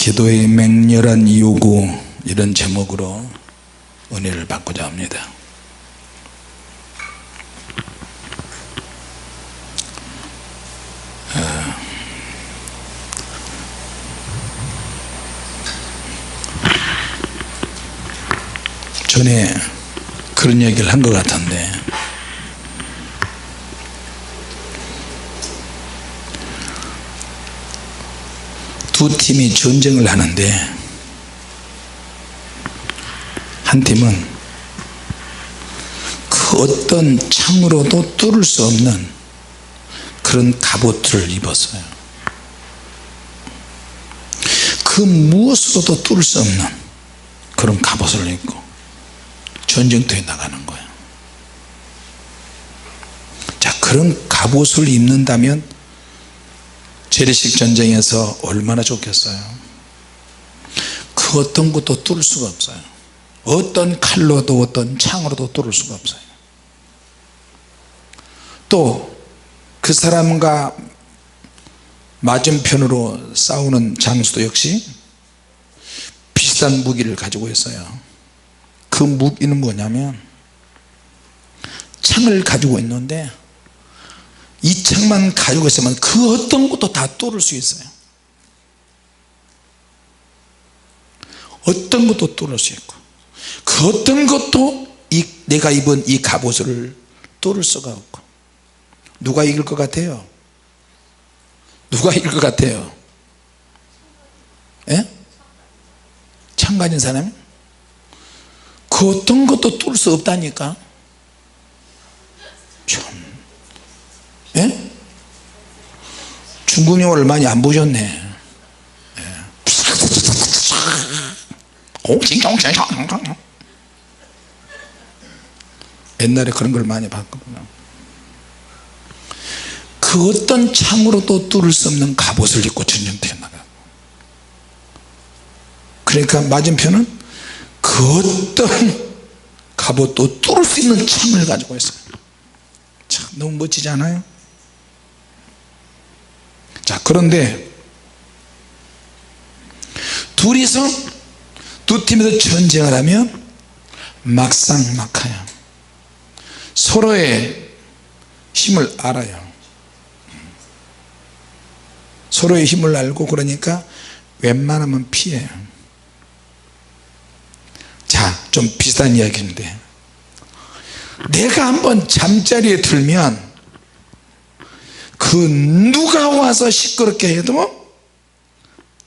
기도의 맹렬한 요구, 이런 제목으로 은혜를 받고자 합니다. 전에 그런 얘기를 한 것 같은데, 두 팀이 전쟁을 하는데 한 팀은 그 어떤 창으로도 뚫을 수 없는 그런 갑옷을 입었어요. 그 무엇으로도 뚫을 수 없는 그런 갑옷을 입고 전쟁터에 나가는 거예요. 자, 그런 갑옷을 입는다면 재래식 전쟁에서 얼마나 좋겠어요. 그 어떤 것도 뚫을 수가 없어요. 어떤 칼로도 어떤 창으로도 뚫을 수가 없어요. 또 그 사람과 맞은편으로 싸우는 장수도 역시 비슷한 무기를 가지고 있어요. 그 무기는 뭐냐면 창을 가지고 있는데 이 창만 가지고 있으면 그 어떤 것도 다 뚫을 수 있어요. 어떤 것도 뚫을 수 있고, 그 어떤 것도 내가 입은 이 갑옷을 뚫을 수가 없고. 누가 이길 것 같아요? 누가 이길 것 같아요? 예? 창 가진 사람이? 그 어떤 것도 뚫을 수 없다니까. 참, 예? 중국 영화를 많이 안 보셨네. 예. 옛날에 그런 걸 많이 봤거든요. 그 어떤 창으로도 뚫을 수 없는 갑옷을 입고 전쟁터에 나가고, 그러니까 맞은편은 그 어떤 갑옷도 뚫을 수 있는 창을 가지고 있어요. 참 너무 멋지지 않아요? 자, 그런데 둘이서 두 팀에서 전쟁을 하면 막상막하야. 서로의 힘을 알아요. 서로의 힘을 알고, 그러니까 웬만하면 피해요. 자, 좀 비슷한 이야기인데, 내가 한번 잠자리에 들면 그 누가 와서 시끄럽게 해도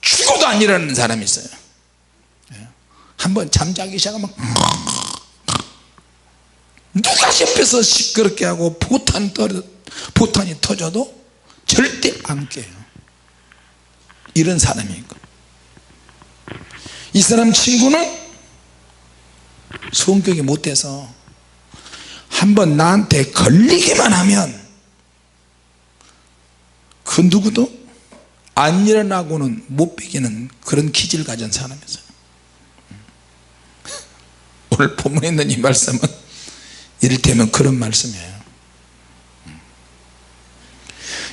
죽어도 안 일어나는 사람이 있어요. 한번 잠자기 시작하면 누가 옆에서 시끄럽게 하고 포탄이 터져도 절대 안 깨요. 이런 사람이 있고, 이 사람 친구는 성격이 못돼서 한번 나한테 걸리기만 하면 그 누구도 안 일어나고는 못 비기는 그런 기질을 가진 사람이었어요. 오늘 본문에 있는 이 말씀은 이를테면 그런 말씀이에요.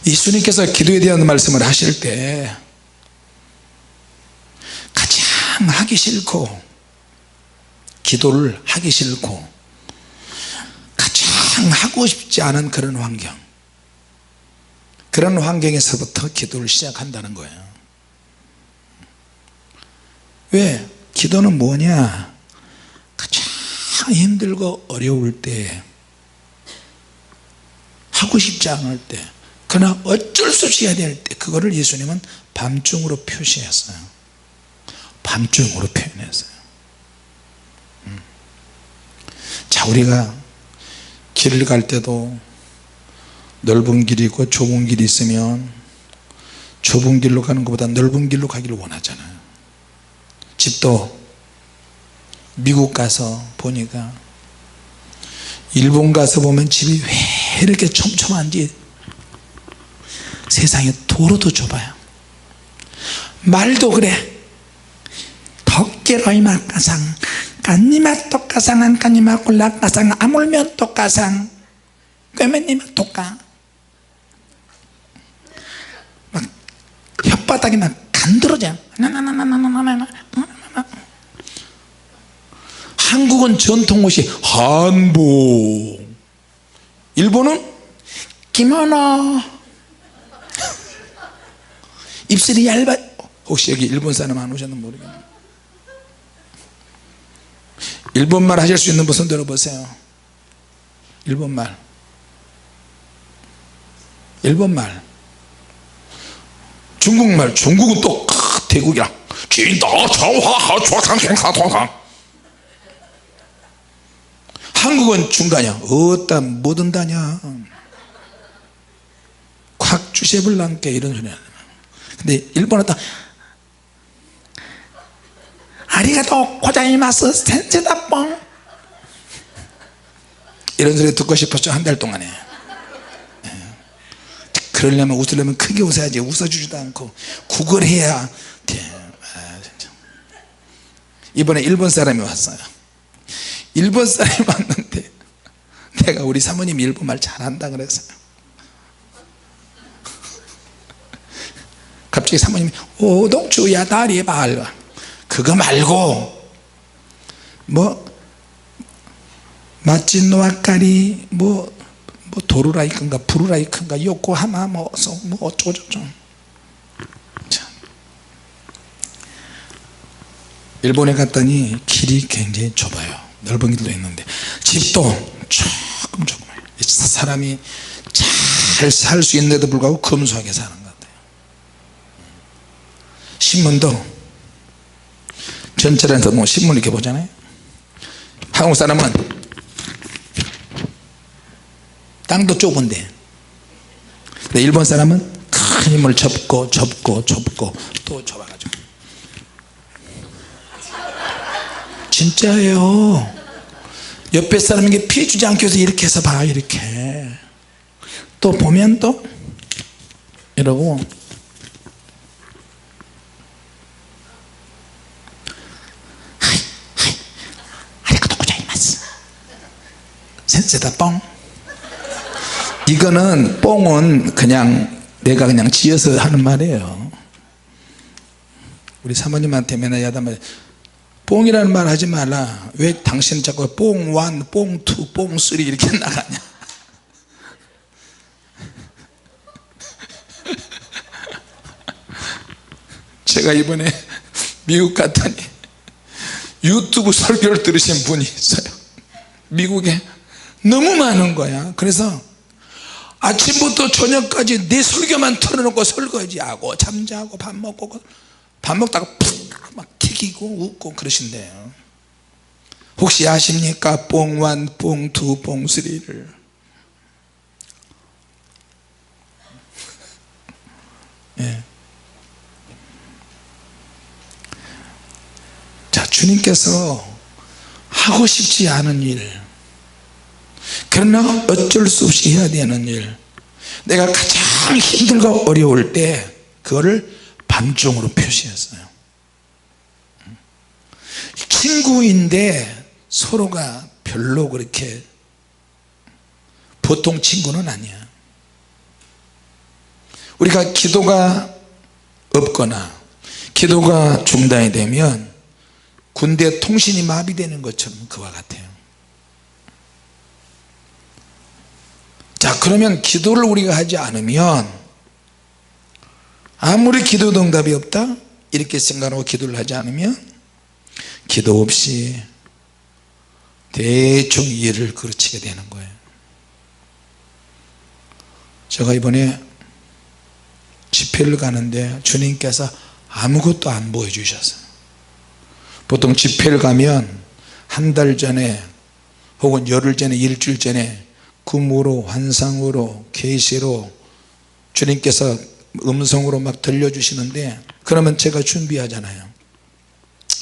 예수님께서 기도에 대한 말씀을 하실 때 가장 하기 싫고, 기도를 하기 싫고 가장 하고 싶지 않은 그런 환경, 그런 환경에서부터 기도를 시작한다는 거예요. 왜? 기도는 뭐냐? 가장 힘들고 어려울 때, 하고 싶지 않을 때, 그러나 어쩔 수 없이 해야 될 때, 그거를 예수님은 밤중으로 표시했어요. 밤중으로 표현했어요. 자, 우리가 길을 갈 때도 넓은 길이 있고 좁은 길이 있으면 좁은 길로 가는 것보다 넓은 길로 가기를 원하잖아요. 집도 미국 가서 보니까, 일본 가서 보면 집이 왜 이렇게 촘촘한지, 세상에 도로도 좁아요. 말도 그래. 덕계로이 막가상 까니마 똑가상 안 까니마 꼴락가상 아물면 똑가상 꿰매니마 똑가, 막 혓바닥이 막 안 들어져. 한국은 전통 옷이 한복, 일본은 기모노. 입술이 얇아. 혹시 여기 일본 사람 안 오셨는지 모르겠네요. 일본말 하실 수 있는 분손 들어보세요. 일본말. 일본말. 중국말. 중국은 또 대국이랑 진다 저화하 좌상생사통상. 한국은 중간이야. 어따 뭐든 다냐. 콱 주세블랑께 이런 소리야. 근데 일본은 또 아리가또 고자이마스 센세다뽕 이런 소리 듣고 싶었죠. 한 달 동안에. 그러려면 웃으려면 크게 웃어야지. 웃어주지도 않고 구걸해야 돼. 이번에 일본 사람이 왔어요. 일본 사람이 왔는데 내가 우리 사모님 일본말 잘한다 그랬어요. 갑자기 사모님이 오동주야 다리 말 그거 말고 뭐 마찐 노아까리 뭐 도루라이큰가 부루라이큰가 요코하마 뭐 어쩌고저쩌고. 일본에 갔더니 길이 굉장히 좁아요. 넓은 길도 있는데 집도 조금 사람이 잘 살 수 있는데도 불구하고 검소하게 사는 것 같아요. 신문도 전철에서 뭐 신문 이렇게 보잖아요. 한국 사람은 땅도 좁은데, 근데 일본 사람은 큰 힘을 접고 또 좁아가지고. 진짜예요. 옆에 사람에게 피해 주지 않기 위해서 이렇게 해서 봐. 이렇게 또 보면 또 이러고 아리가또 고자이마스 센세다 뻥. 이거는 뽕은 그냥 내가 그냥 지어서 하는 말이에요. 우리 사모님한테 맨날 야단말 뽕이라는 말 하지 말라. 왜 당신 자꾸 뽕1, 뽕2, 뽕3 이렇게 나가냐. 제가 이번에 미국 갔더니 유튜브 설교를 들으신 분이 있어요. 미국에 너무 많은 거야. 그래서 아침부터 저녁까지 내 설교만 틀어놓고 설거지하고 잠자고 밥 먹다가 푹 막 튀기고 웃고 그러신대요. 혹시 아십니까? 뽕1, 뽕2, 뽕3를. 예. 자, 주님께서 하고 싶지 않은 일, 그러나 어쩔 수 없이 해야 되는 일, 내가 가장 힘들고 어려울 때 그거를 반종으로 표시했어요. 친구인데 서로가 별로 그렇게 보통 친구는 아니야. 우리가 기도가 없거나 기도가 중단이 되면 군대 통신이 마비되는 것처럼 그와 같아요. 자, 그러면 기도를 우리가 하지 않으면, 아무리 기도 응답이 없다 이렇게 생각하고 기도를 하지 않으면 기도 없이 대충 일을 그르치게 되는 거예요. 제가 이번에 집회를 가는데 주님께서 아무것도 안 보여주셨어요. 보통 집회를 가면 한 달 전에 혹은 열흘 전에 일주일 전에 꿈으로 환상으로 계시로 주님께서 음성으로 막 들려주시는데, 그러면 제가 준비하잖아요.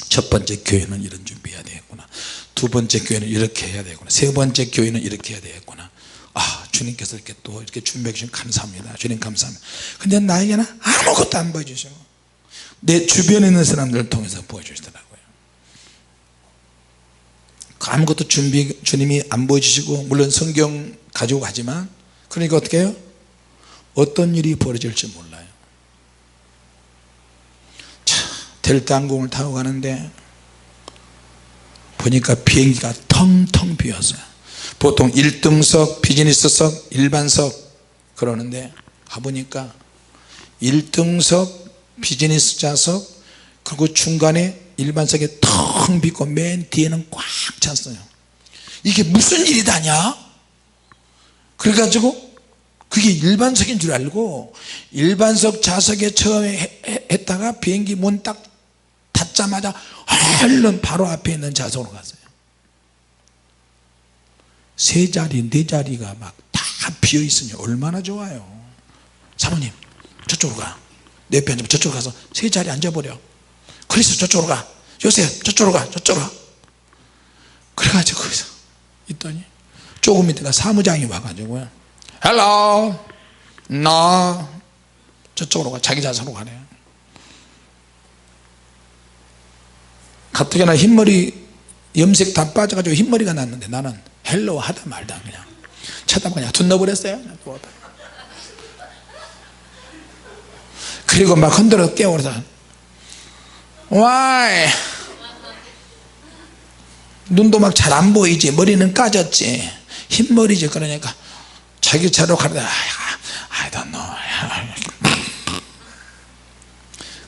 첫 번째 교회는 이런 준비해야 되겠구나, 두 번째 교회는 이렇게 해야 되겠구나, 세 번째 교회는 이렇게 해야 되겠구나. 아, 주님께서 이렇게 또 이렇게 준비해 주시면 감사합니다. 주님 감사합니다. 근데 나에게는 아무것도 안 보여주시고 내 주변에 있는 사람들을 통해서 보여주시더라고요. 아무것도 주님이 안 보여주시고, 물론 성경 가지고 가지만, 그러니까 어떻게 해요? 어떤 일이 벌어질지 몰라요. 델타 항공을 타고 가는데 보니까 비행기가 텅텅 비었어요. 보통 1등석, 비즈니스석, 일반석 그러는데 가보니까 1등석 비즈니스 좌석 그리고 중간에 일반석에 텅 비고 맨 뒤에는 꽉 찼어요. 이게 무슨 일이다냐 그래가지고 그게 일반석인 줄 알고 일반석 좌석에 처음에 했다가 비행기 문 딱 닫자마자 얼른 바로 앞에 있는 좌석으로 갔어요. 세 자리 네 자리가 막 다 비어있으니 얼마나 좋아요. 사모님 저쪽으로 가, 내 옆에 앉으면 저쪽으로 가서 세 자리 앉아버려. 그래서 저쪽으로 가, 요셉 저쪽으로 가, 저쪽으로 가. 그래가지고 거기서 있더니 조금 있다가 사무장이 와가지고요, 헬로 나 저쪽으로 가. 자기 좌석으로 가네. 가뜩이나 흰머리 염색 다 빠져가지고 흰머리가 났는데 나는 헬로 하다 말다 그냥 쳐다보고 그냥 둔 넣어버렸어요. 그리고 막 흔들어 깨워서 와이 눈도 막 잘 안 보이지, 머리는 까졌지, 흰머리지. 그러니까 자기 차로 가려다 I don't know.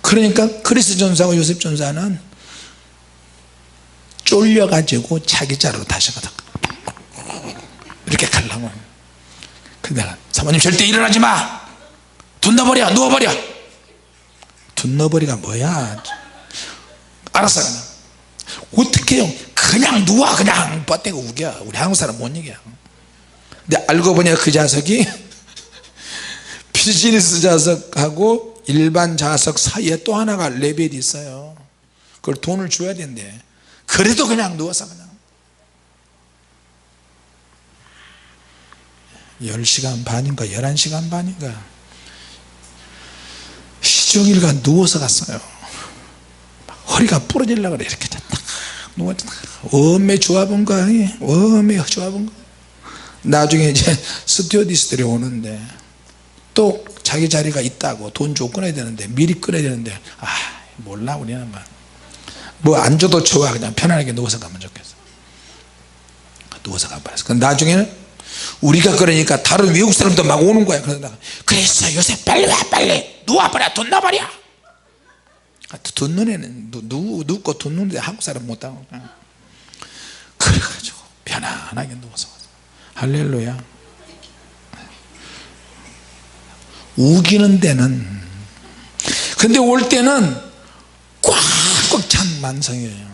그러니까 그리스 전사하고 요셉 전사는 쫄려가지고 자기 자로 다시 가다 이렇게 가려고. 근데 내가 사모님 절대 일어나지 마, 둔 넣어버려, 누워버려. 둔 넣어버리가 뭐야. 알았어. 그냥 어떻게 해요. 그냥 누워. 그냥 뻗대고 우겨. 우리 한국 사람 못 이겨. 근데 알고 보니 그 좌석이 비즈니스 좌석하고 일반 좌석 사이에 또 하나가 레벨이 있어요. 그걸 돈을 줘야 된대. 그래도 그냥 누워서 그냥 10시간 반인가 11시간 반인가 시종일관 누워서 갔어요. 허리가 부러지려고 그래. 이렇게 딱 누워서 엄매 조합은 거야. 엄매 조합은 거. 나중에 이제 스튜어디스들이 오는데 또 자기 자리가 있다고 돈 주고 끊어야 되는데 미리 끊어야 되는데 몰라 우리는 뭐 안 줘도 좋아. 그냥 편안하게 누워서 가면 좋겠어. 누워서 가버렸어. 근데 나중에는 우리가 그러니까 다른 외국 사람도 막 오는 거야. 그러다가 그랬어 요새 빨리 와, 빨리 누워버려, 돈 놔버려. 돈 눈에는 눕고 돈 눈에 한국 사람 못하고 그래가지고 편안하게 누워서 왔어. 할렐루야. 우기는 데는 근데 올 때는 꽉꽉 찬 만성이에요.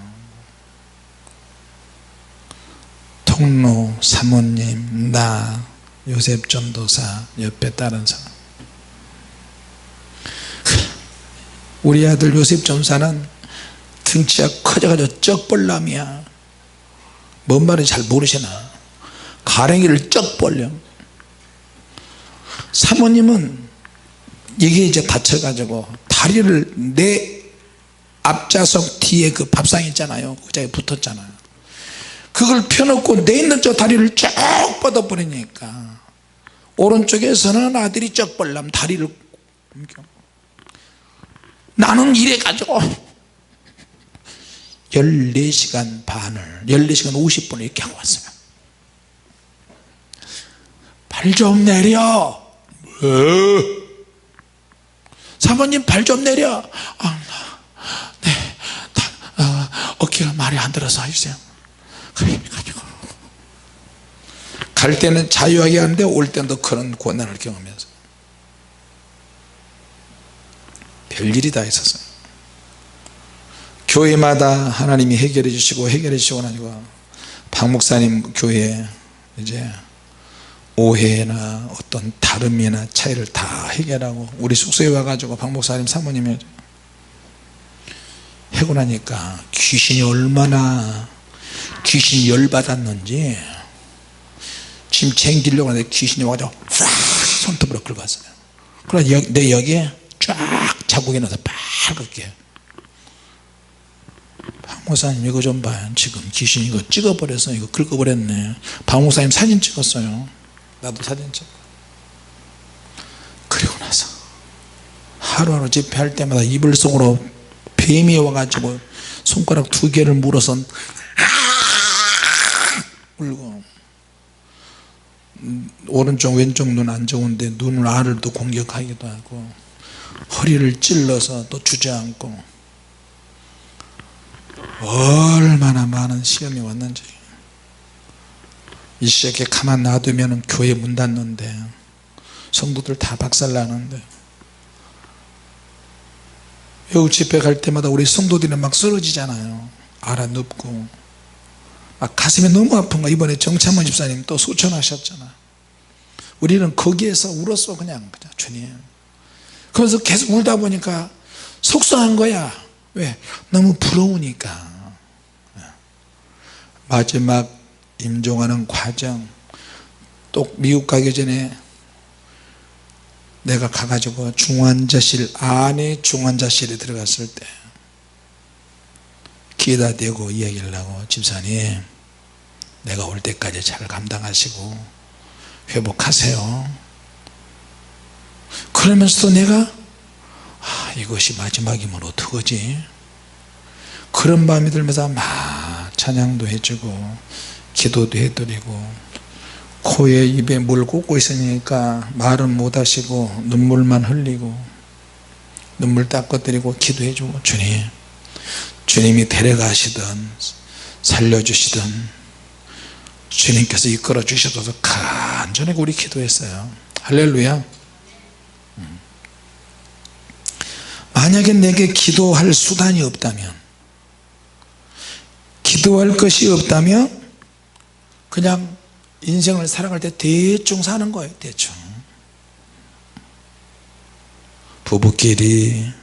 통로 사모님, 나, 요셉 전도사, 옆에 다른 사람. 우리 아들 요셉 전사는 등치가 커져가지고 쩍벌남이야. 뭔 말인지 잘 모르시나. 가랭이를 쩍 벌려. 사모님은 이게 이제 다쳐가지고 다리를 내 앞좌석 뒤에 그 밥상 있잖아요. 그 자리에 붙었잖아요. 그걸 펴놓고 내 있는 저 다리를 쭉 뻗어버리니까 오른쪽에서는 아들이 쩍벌남 다리를 옮겨. 나는 이래가지고 14시간 반을 14시간 50분을 이렇게 하고 왔어요. 발 좀 내려. 사모님 발 좀 내려. 네, 어깨가 말이 안 들어서 해주세요. 그래가지고 갈 때는 자유하게 하는데 올 때는 더 그런 고난을 경험해서 별일이 다 있었어요. 교회마다 하나님이 해결해 주시고 나니까 박 목사님 교회에 이제 오해나 어떤 다름이나 차이를 다 해결하고 우리 숙소에 와가지고 박 목사님 사모님이 하고 나니까 귀신이 얼마나 귀신이 열받았는지 짐 챙기려고 하는데 귀신이 와가지고 팍 손톱으로 긁었어요. 그래서 내 여기에 쫙 자국이 나서 빨갛게. 박 목사님 이거 좀 봐요. 지금 귀신 이거 찍어버려서 이거 긁어버렸네. 박 목사님 사진 찍었어요. 나도 사진 찍고. 그리고 나서 하루하루 집회할 때마다 이불 속으로 뱀이 와가지고 손가락 2개를 물어서 울고, 오른쪽 왼쪽 눈 안 좋은데 눈 알을 또 공격하기도 하고, 허리를 찔러서 또 주저앉고, 얼마나 많은 시험이 왔는지. 이 시기에 가만 놔두면 교회 문 닫는데, 성도들 다 박살나는데, 외국 집회 갈 때마다 우리 성도들이 막 쓰러지잖아요. 알아 눕고 막 가슴이 너무 아픈 거야. 이번에 정찬문 집사님 또 소천하셨잖아. 우리는 거기에서 울었어. 그냥 주님. 그래서 계속 울다 보니까 속상한 거야. 왜? 너무 부러우니까. 마지막 임종하는 과정, 또 미국 가기 전에 내가 가가지고 중환자실 안에 중환자실에 들어갔을 때 기다 대고 이야기를 하고, 집사님 내가 올 때까지 잘 감당하시고 회복하세요. 그러면서도 내가 이것이 마지막이면 어떡하지, 그런 마음이 들면서 막 찬양도 해주고 기도도 해드리고, 코에 입에 물 꽂고 있으니까 말은 못 하시고 눈물만 흘리고 눈물 닦아드리고 기도해주고, 주님이 데려가시든 살려주시든 주님께서 이끌어 주셔서 간절하게 우리 기도했어요. 할렐루야. 만약에 내게 기도할 수단이 없다면, 기도할 것이 없다면 그냥 인생을 살아갈 때 대충 사는 거예요. 대충. 부부끼리,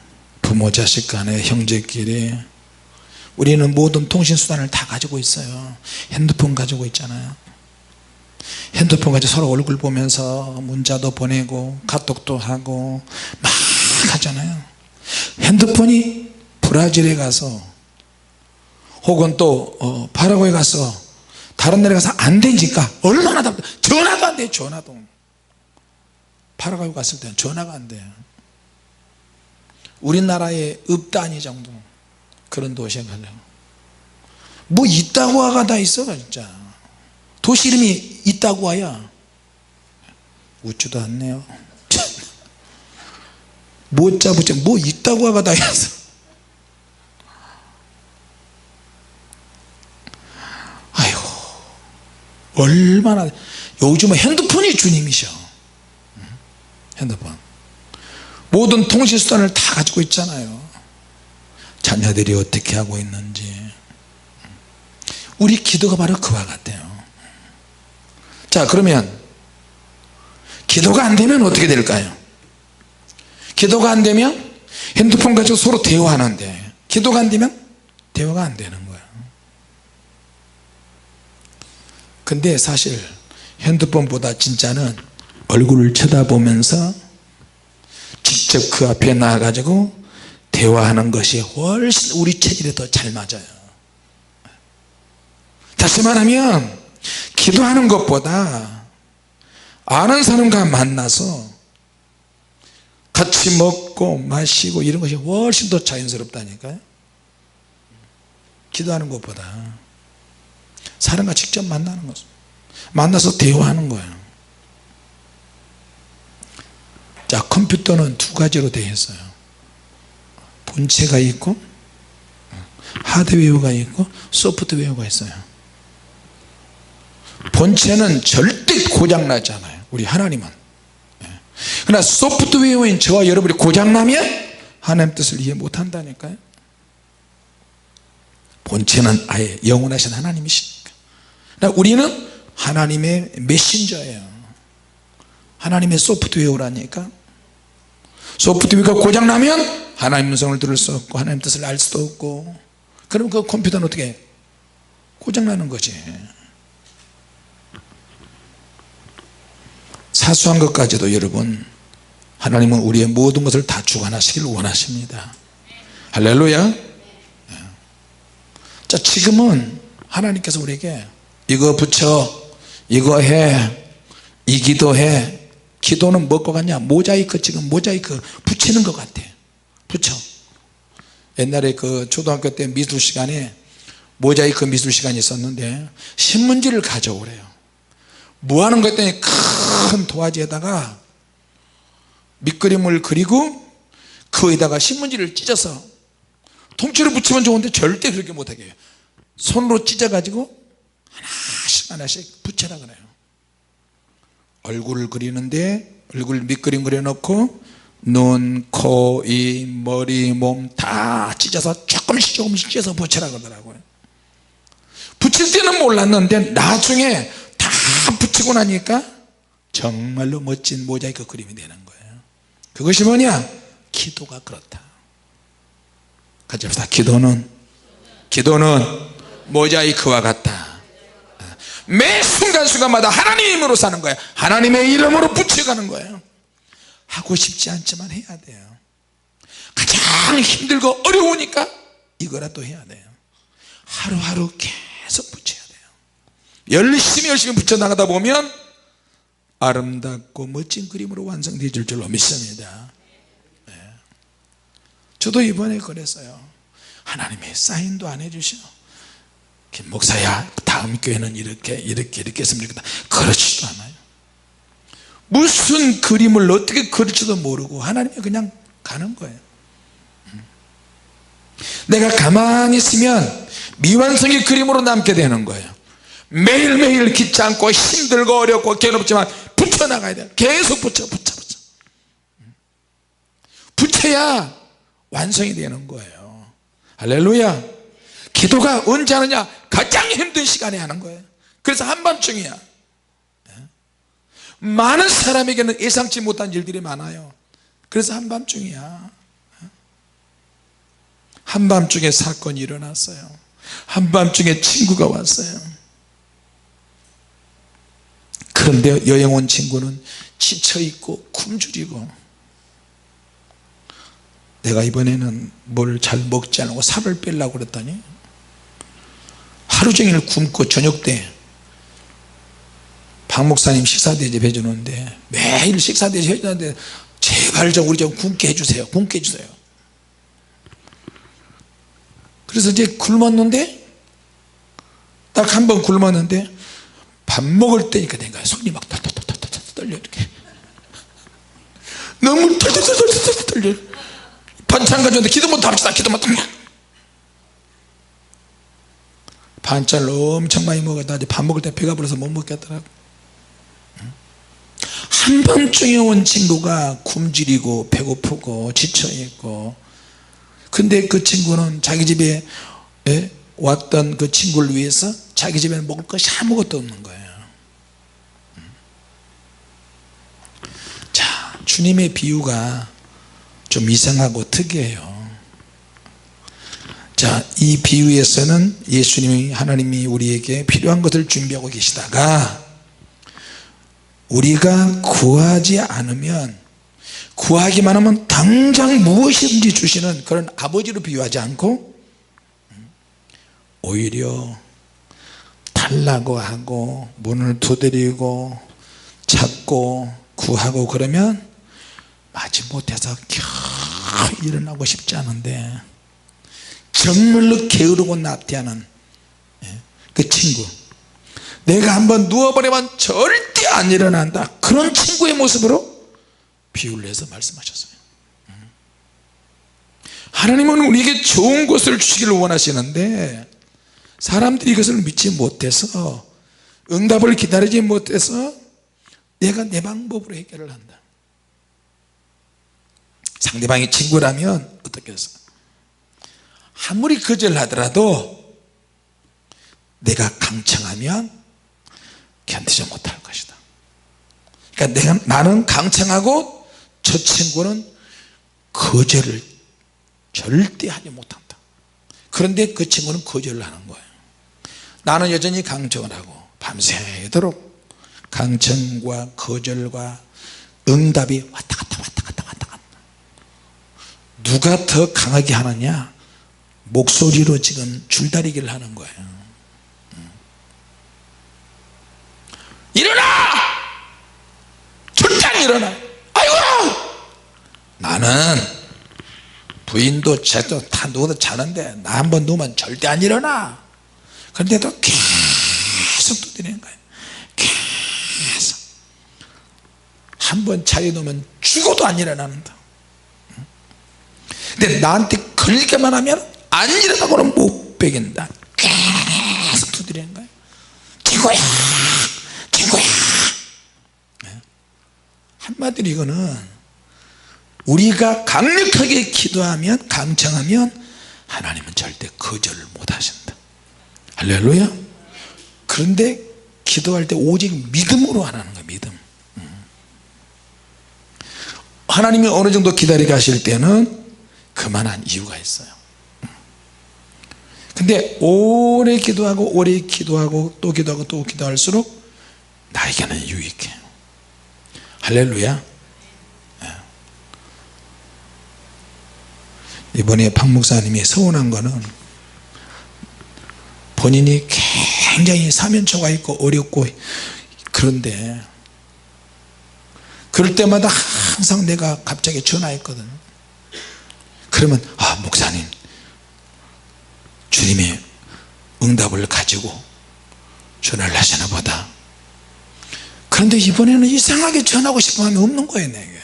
부모 자식 간에, 형제끼리, 우리는 모든 통신수단을 다 가지고 있어요. 핸드폰 가지고 있잖아요. 핸드폰 가지고 서로 얼굴 보면서 문자도 보내고 카톡도 하고 막 하잖아요. 핸드폰이 브라질에 가서 혹은 또 파라과이 가서 다른 나라에 가서 안 되니까 얼마나 답답해. 전화도 안 돼요. 전화도. 파라과이 갔을 때는 전화가 안 돼요. 우리나라의 읍 단위 정도 그런 도시에 가려고 뭐 있다고화가 다 있어. 진짜 도시 이름이 있다고화야. 웃지도 않네요. 못 잡으지 뭐 있다고화가 다 있어. 얼마나, 요즘은 핸드폰이 주님이셔. 핸드폰 모든 통신수단을 다 가지고 있잖아요. 자녀들이 어떻게 하고 있는지. 우리 기도가 바로 그와 같아요. 자, 그러면 기도가 안 되면 어떻게 될까요? 기도가 안 되면 핸드폰 가지고 서로 대화하는데, 기도가 안 되면 대화가 안 되는 거예요. 근데 사실 핸드폰보다 진짜는 얼굴을 쳐다보면서 직접 그 앞에 나와가지고 대화하는 것이 훨씬 우리 체질에 더 잘 맞아요. 다시 말하면 기도하는 것보다 아는 사람과 만나서 같이 먹고 마시고 이런 것이 훨씬 더 자연스럽다니까요. 기도하는 것보다 사람과 직접 만나는 것을, 만나서 대화하는 거예요. 자, 컴퓨터는 2가지로 되어 있어요. 본체가 있고 하드웨어가 있고 소프트웨어가 있어요. 본체는 절대 고장나지 않아요. 우리 하나님은. 그러나 소프트웨어인 저와 여러분이 고장나면 하나님 뜻을 이해 못한다니까요. 본체는 아예 영원하신 하나님이시니까. 우리는 하나님의 메신저예요. 하나님의 소프트웨어라니까. 소프트웨어가 고장나면 하나님 음성을 들을 수 없고 하나님 뜻을 알 수도 없고, 그럼 그 컴퓨터는 어떻게 해? 고장나는 거지. 사소한 것까지도 여러분, 하나님은 우리의 모든 것을 다 주관하시길 원하십니다. 할렐루야. 자, 지금은 하나님께서 우리에게 이거 붙여, 이거 해, 이 기도해. 기도는 뭐가 같냐? 모자이크, 지금 모자이크 붙이는 것 같아. 붙여. 옛날에 그 초등학교 때 미술 시간에 모자이크 미술 시간이 있었는데 신문지를 가져오래요. 뭐 하는 거 했더니 큰 도화지에다가 밑그림을 그리고 그에다가 신문지를 찢어서 통째로 붙이면 좋은데 절대 그렇게 못하게 해요. 손으로 찢어가지고 하나씩 하나씩 붙여라 그래요. 얼굴을 그리는데 얼굴 밑그림 그려놓고 눈, 코, 입, 머리, 몸 다 찢어서 조금씩 찢어서 붙여라 그러더라고요. 붙일 때는 몰랐는데 나중에 다 붙이고 나니까 정말로 멋진 모자이크 그림이 되는 거예요. 그것이 뭐냐? 기도가 그렇다. 같이 합시다. 기도는 모자이크와 같다. 매 순간순간마다 하나님의 이름으로 사는 거예요. 하나님의 이름으로 붙여가는 거예요. 하고 싶지 않지만 해야 돼요. 가장 힘들고 어려우니까 이거라도 해야 돼요. 하루하루 계속 붙여야 돼요. 열심히 붙여나가다 보면 아름답고 멋진 그림으로 완성되질 줄로 믿습니다. 네. 저도 이번에 그랬어요. 하나님이 사인도 안 해주셔. 김 목사야 다음 교회는 이렇게 했으면 좋겠다. 그렇지도 않아요. 무슨 그림을 어떻게 그릴지도 모르고 하나님이 그냥 가는 거예요. 내가 가만히 있으면 미완성의 그림으로 남게 되는 거예요. 매일매일 귀찮고 힘들고 어렵고 괴롭지만 붙여나가야 돼요. 계속 붙여야 완성이 되는 거예요. 할렐루야. 기도가 언제 하느냐? 가장 힘든 시간에 하는 거예요. 그래서 한밤중이야. 많은 사람에게는 예상치 못한 일들이 많아요. 그래서 한밤중이야. 한밤중에 사건이 일어났어요. 한밤중에 친구가 왔어요. 그런데 여행 온 친구는 지쳐있고 굶주리고, 내가 이번에는 뭘 잘 먹지 않고 살을 빼려고 그랬더니 하루 종일 굶고 저녁 때 박 목사님 식사 대접 해주는데 매일 식사 대접 해주는데 제발 우리 좀 굶게 해주세요. 그래서 이제 굶었는데 딱 한 번 굶었는데 밥 먹을 때니까 된 거야. 손이 막 떨려 이렇게. 너무 떨려. 반찬 가져오는데 기도 못 합시다. 반찬을 엄청 많이 먹었다. 이제 밥 먹을 때 배가 불러서 못 먹겠더라고. 한밤중에 온 친구가 굶주리고 배고프고 지쳐있고, 근데 그 친구는 자기 집에 왔던 그 친구를 위해서 자기 집에는 먹을 것이 아무것도 없는 거예요. 자, 주님의 비유가 좀 이상하고 특이해요. 자, 이 비유에서는 예수님이, 하나님이 우리에게 필요한 것을 준비하고 계시다가 우리가 구하지 않으면, 구하기만 하면 당장 무엇이든지 주시는 그런 아버지로 비유하지 않고 오히려 달라고 하고 문을 두드리고 찾고 구하고 그러면 마지못해서 겨우 일어나고 싶지 않은데 정말로 게으르고 나태하는 그 친구, 내가 한번 누워버리면 절대 안 일어난다, 그런 친구의 모습으로 비유를 해서 말씀하셨어요. 하나님은 우리에게 좋은 것을 주시기를 원하시는데 사람들이 이것을 믿지 못해서, 응답을 기다리지 못해서 내가 내 방법으로 해결을 한다. 상대방이 친구라면 어떻게 해서 아무리 거절하더라도 내가 강청하면 견디지 못할 것이다. 그러니까 나는 강청하고 저 친구는 거절을 절대 하지 못한다. 그런데 그 친구는 거절을 하는 거예요. 나는 여전히 강청을 하고 밤새도록 강청과 거절과 응답이 왔다 갔다 누가 더 강하게 하느냐? 목소리로 지금 줄다리기를 하는 거예요. 일어나! 절대 안 일어나! 아이고! 나는 부인도 쟤도 다 누워도 자는데 나 한번 누우면 절대 안 일어나. 그런데도 계속 두드리는 거예요. 계속 한번 자리에 놓으면 죽어도 안 일어나는다. 근데 나한테 걸리기만 하면 안 일어나고는 못 베긴다. 계속 두드리는 거예요. 최고야 최고야. 한마디로 이거는 우리가 강력하게 기도하면 강청하면 하나님은 절대 거절을 못 하신다. 할렐루야. 그런데 기도할 때 오직 믿음으로 하라는 거야. 믿음. 하나님이 어느 정도 기다리게 하실 때는 그만한 이유가 있어요. 근데 오래 기도하고 오래 기도하고 또 기도하고 또 기도할수록 나에게는 유익해. 할렐루야. 이번에 박 목사님이 서운한 거는 본인이 굉장히 사면초가 있고 어렵고 그런데 그럴 때마다 항상 내가 갑자기 전화했거든. 그러면 목사님 주님의 응답을 가지고 전화를 하시나 보다. 그런데 이번에는 이상하게 전하고 싶어 하면 없는 거예요. 내게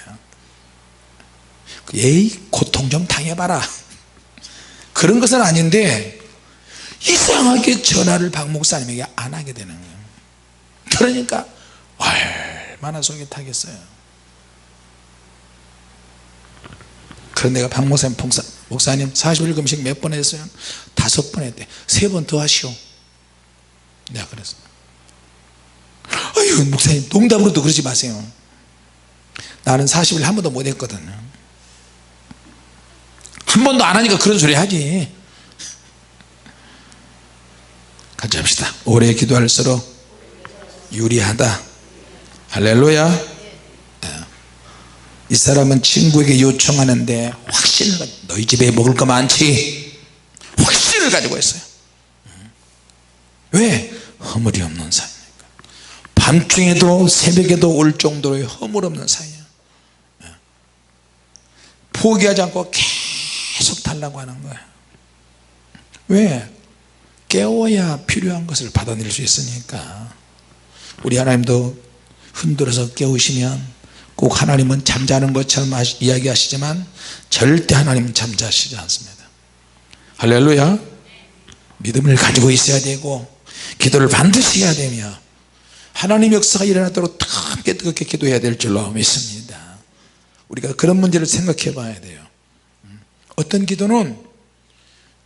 에이 고통 좀 당해봐라 그런 것은 아닌데 이상하게 전화를 박 목사님에게 안 하게 되는 거예요. 그러니까 얼마나 속이 타겠어요. 그런 내가 박 목사님 40일 금식 몇 번 했어요? 5번 했대. 3번 더 하시오. 내가 그랬어. 아유 목사님 농담으로도 그러지 마세요. 나는 40일 한 번도 못 했거든요. 한 번도 안 하니까 그런 소리 하지. 같이 합시다. 오래 기도할수록 유리하다. 할렐루야. 이 사람은 친구에게 요청하는데 확신을 너희 집에 먹을 거 많지 확신을 가지고 있어요. 왜? 허물이 없는 사이니까. 밤중에도 새벽에도 올 정도의 허물 없는 사이야. 포기하지 않고 계속 달라고 하는 거야. 왜? 깨워야 필요한 것을 받아낼 수 있으니까. 우리 하나님도 흔들어서 깨우시면 꼭 하나님은 잠자는 것처럼 이야기하시지만 절대 하나님은 잠자시지 않습니다. 할렐루야. 믿음을 가지고 있어야 되고 기도를 반드시 해야 되며 하나님 역사가 일어나도록 뜨겁게 뜨겁게 기도해야 될 줄로 믿습니다. 우리가 그런 문제를 생각해 봐야 돼요. 어떤 기도는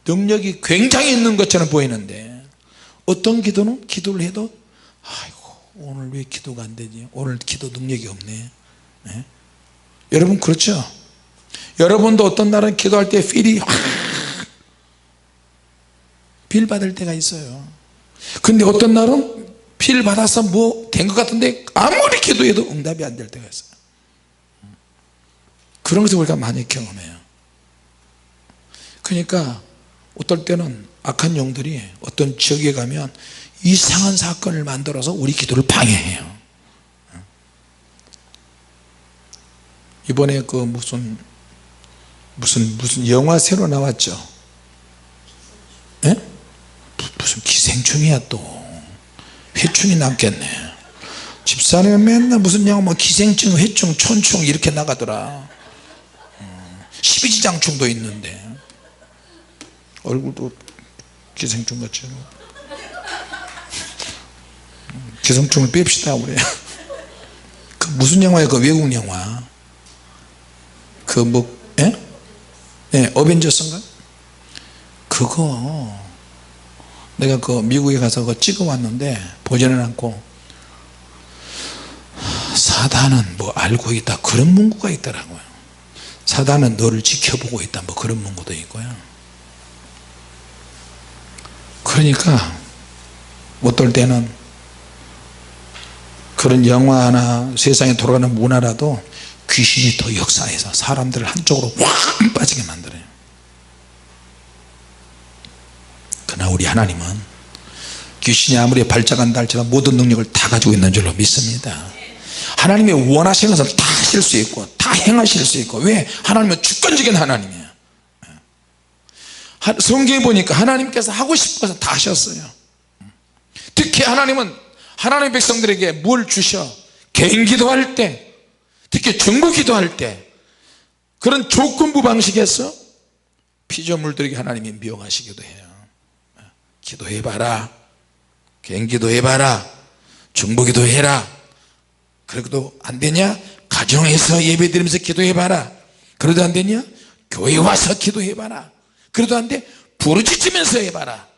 능력이 굉장히 있는 것처럼 보이는데 어떤 기도는 기도를 해도 아이고 오늘 왜 기도가 안 되지? 오늘 기도 능력이 없네. 네? 여러분 그렇죠? 여러분도 어떤 날은 기도할 때 필이 필 받을 때가 있어요. 근데 어떤 날은 필 받아서 뭐 된 것 같은데 아무리 기도해도 응답이 안 될 때가 있어요. 그런 것을 우리가 많이 경험해요. 그러니까 어떨 때는 악한 영들이 어떤 지역에 가면 이상한 사건을 만들어서 우리 기도를 방해해요. 이번에 그 무슨 영화 새로 나왔죠. 예? 무슨 기생충이야 또. 회충이 남겠네. 집사람은 맨날 무슨 영화 뭐 기생충, 회충, 촌충 이렇게 나가더라. 십이지장충도 있는데 얼굴도 기생충 같죠. 기생충을 뺍시다 우리. 그 무슨 영화예요? 그 외국 영화. 그 뭐, 예? 예, 어벤져스인가? 그거 내가 그 미국에 가서 그거 찍어 왔는데 보지는 않고 사단은 뭐 알고 있다 그런 문구가 있더라고요. 사단은 너를 지켜보고 있다 뭐 그런 문구도 있고요. 그러니까 어떨 때는 그런 영화나 세상에 돌아가는 문화라도 귀신이 더 역사해서 사람들을 한쪽으로 확 빠지게 만들어요. 그러나 우리 하나님은 귀신이 아무리 발작한다 할지라도 모든 능력을 다 가지고 있는 줄로 믿습니다. 하나님이 원하시는 것을 다 하실 수 있고 다 행하실 수 있고. 왜? 하나님은 주권적인 하나님이에요. 성경에 보니까 하나님께서 하고 싶어서 다 하셨어요. 특히 하나님은 하나님의 백성들에게 뭘 주셔? 개인 기도할 때, 특히 중보 기도할 때 그런 조건부 방식에서 피조물들에게 하나님이 미용하시기도 해요. 기도해봐라, 개인 기도해봐라, 중보 기도해라. 그래도 안 되냐? 가정에서 예배드리면서 기도해봐라. 그래도 안 되냐? 교회 와서 기도해봐라. 그래도 안 돼? 부르짖으면서 해봐라.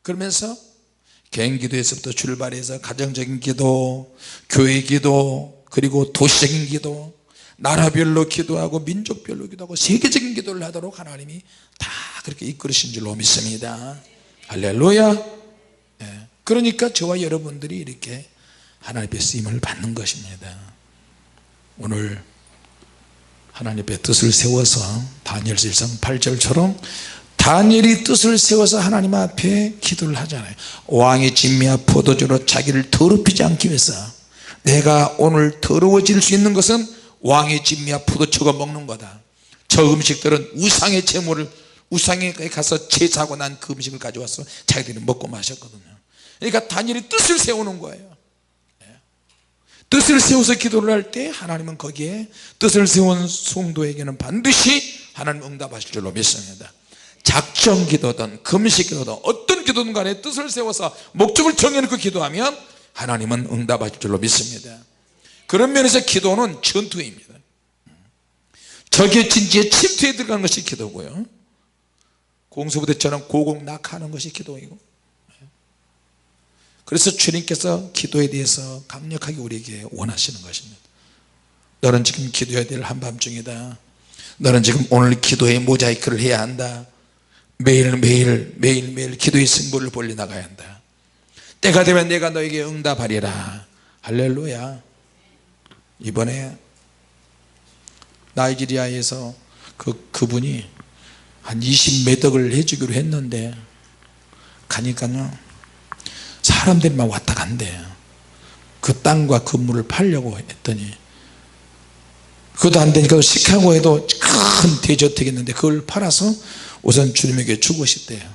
그러면서 개인 기도에서부터 출발해서 가정적인 기도, 교회 기도, 그리고 도시적인 기도, 나라별로 기도하고 민족별로 기도하고 세계적인 기도를 하도록 하나님이 다 그렇게 이끌으신 줄로 믿습니다. 할렐루야. 그러니까 저와 여러분들이 이렇게 하나님의 쓰임을 받는 것입니다. 오늘 하나님의 뜻을 세워서 다니엘서 1장 8절처럼 다니엘이 뜻을 세워서 하나님 앞에 기도를 하잖아요. 왕의 진미와 포도주로 자기를 더럽히지 않기 위해서, 내가 오늘 더러워질 수 있는 것은 왕의 진미와 포도주가 먹는 거다. 저 음식들은 우상의 제물을, 우상에 가서 제사하고 난 그 음식을 가져와서 자기들이 먹고 마셨거든요. 그러니까 다니엘이 뜻을 세우는 거예요. 뜻을 세워서 기도를 할 때 하나님은 거기에 뜻을 세운 성도에게는 반드시 하나님 응답하실 줄로 믿습니다. 작정 기도든 금식 기도든 어떤 기도든 간에 뜻을 세워서 목적을 정해놓고 기도하면 하나님은 응답하실 줄로 믿습니다. 그런 면에서 기도는 전투입니다. 적의 진지에 침투에 들어가는 것이 기도고요, 공수부대처럼 고공낙하는 것이 기도이고, 그래서 주님께서 기도에 대해서 강력하게 우리에게 원하시는 것입니다. 너는 지금 기도해야 될 한밤중이다. 너는 지금 오늘 기도에 모자이크를 해야 한다. 매일매일 기도의 승부를 벌려 나가야 한다. 때가 되면 내가 너에게 응답하리라. 할렐루야. 이번에 나이지리아에서 그분이 한 20매덕을 해주기로 했는데 가니까요 사람들이 막 왔다 간대요. 그 땅과 건물을 팔려고 했더니 그것도 안 되니까 시카고에도 큰 대저택이 있는데 그걸 팔아서 우선 주님에게 주고 싶대요.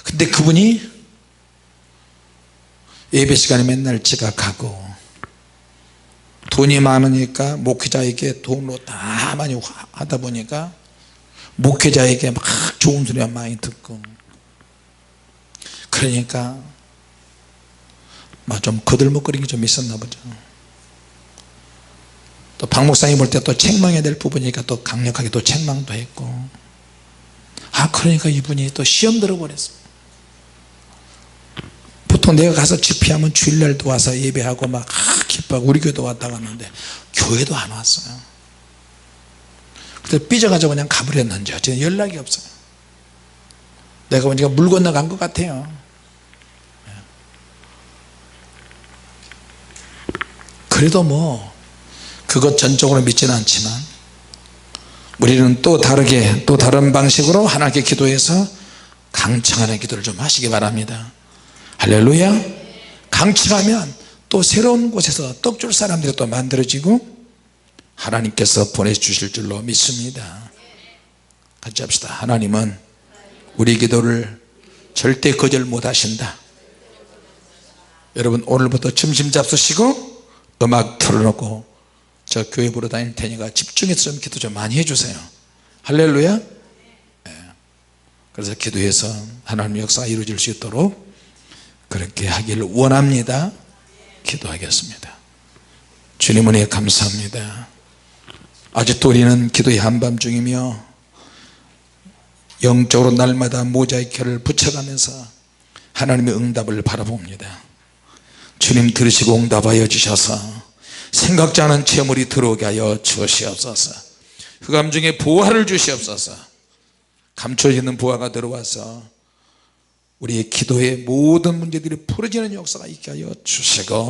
근데 그분이 예배 시간에 맨날 지각하고 돈이 많으니까 목회자에게 돈으로 다 많이 하다 보니까 목회자에게 막 좋은 소리만 많이 듣고, 그러니까 막 좀 거들먹거리는 게 좀 있었나 보죠. 또 박 목사님 볼 때 또 책망해야 될 부분이니까 또 강력하게 또 책망도 했고, 그러니까 이분이 또 시험 들어버렸어. 보통 내가 가서 집회하면 주일날도 와서 예배하고 막 기뻐하고 우리 교회도 왔다 갔는데 교회도 안 왔어요. 그래서 삐져가지고 그냥 가버렸는지 어쨌든 연락이 없어요. 내가 보니까 물 건너간 것 같아요. 그래도 뭐 그것 전적으로 믿지는 않지만 우리는 또 다르게, 또 다른 방식으로 하나님께 기도해서 강청하는 기도를 좀 하시기 바랍니다. 할렐루야. 강청하면 또 새로운 곳에서 떡줄 사람들이 또 만들어지고 하나님께서 보내주실 줄로 믿습니다. 같이 합시다. 하나님은 우리 기도를 절대 거절 못 하신다. 여러분 오늘부터 점심 잡수시고 음악 틀어놓고 저 교회 보러 다닐 테니까 집중해서 좀 기도 좀 많이 해주세요. 할렐루야. 그래서 기도해서 하나님의 역사가 이루어질 수 있도록 그렇게 하기를 원합니다. 기도하겠습니다. 주님 은혜 감사합니다. 아직도 우리는 기도의 한밤중이며 영적으로 날마다 모자이크를 붙여가면서 하나님의 응답을 바라봅니다. 주님 들으시고 응답하여 주셔서 생각지 않은 재물이 들어오게 하여 주시옵소서. 흑암 중에 보화를 주시옵소서. 감춰져 있는 보화가 들어와서 우리의 기도의 모든 문제들이 풀어지는 역사가 있게 하여 주시고